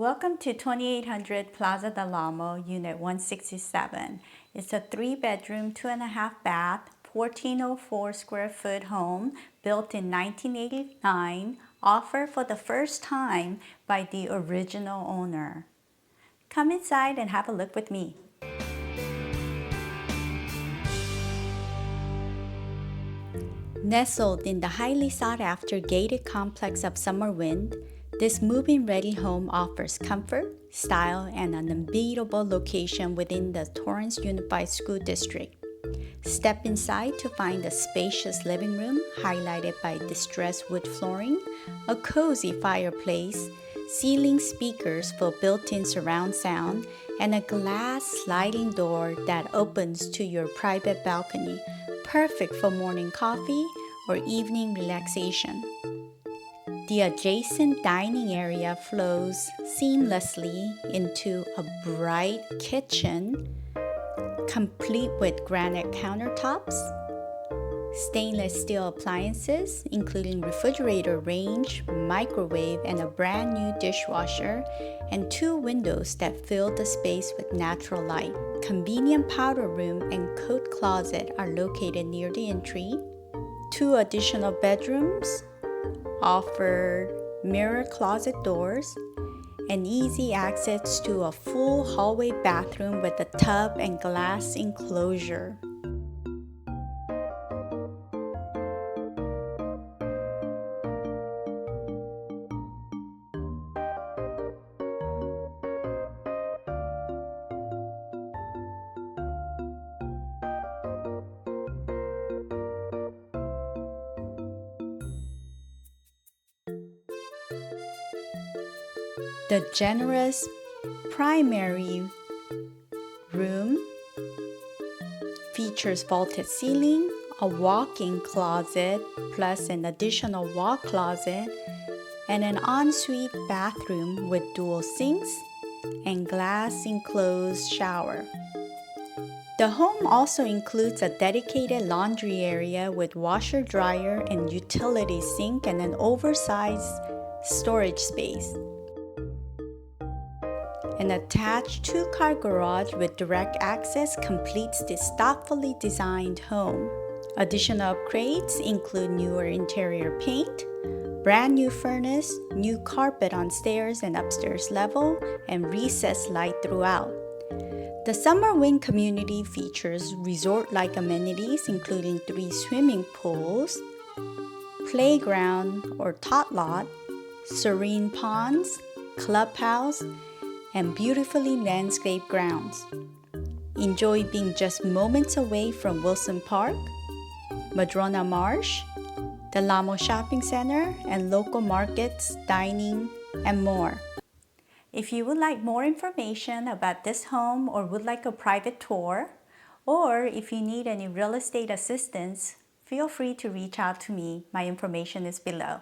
Welcome to 2800 Plaza del Amo, Unit 167. It's a 3-bedroom, 2.5-bath, 1404 square foot home built in 1989, offered for the first time by the original owner. Come inside and have a look with me. Nestled in the highly sought-after gated complex of Summerwind, this move-in-ready home offers comfort, style, and an unbeatable location within the Torrance Unified School District. Step inside to find a spacious living room highlighted by distressed wood flooring, a cozy fireplace, ceiling speakers for built-in surround sound, and a glass sliding door that opens to your private balcony, perfect for morning coffee or evening relaxation. The adjacent dining area flows seamlessly into a bright kitchen, complete with granite countertops, stainless steel appliances, including refrigerator range, microwave, and a brand new dishwasher, and 2 windows that fill the space with natural light. Convenient powder room and coat closet are located near the entry. 2 additional bedrooms offer mirror closet doors and easy access to a full hallway bathroom with a tub and glass enclosure. The generous primary room features vaulted ceiling, a walk-in closet, plus an additional wall closet, and an ensuite bathroom with dual sinks and glass enclosed shower. The home also includes a dedicated laundry area with washer, dryer, and utility sink and an oversized storage space. An attached 2-car garage with direct access completes this thoughtfully designed home. Additional upgrades include newer interior paint, brand new furnace, new carpet on stairs and upstairs level, and recessed light throughout. The Summerwind community features resort-like amenities including 3 swimming pools, playground or tot lot, serene ponds, clubhouse, and beautifully landscaped grounds. Enjoy being just moments away from Wilson Park, Madrona Marsh, Del Amo Shopping Center, and local markets, dining, and more. If you would like more information about this home or would like a private tour, or if you need any real estate assistance, feel free to reach out to me. My information is below.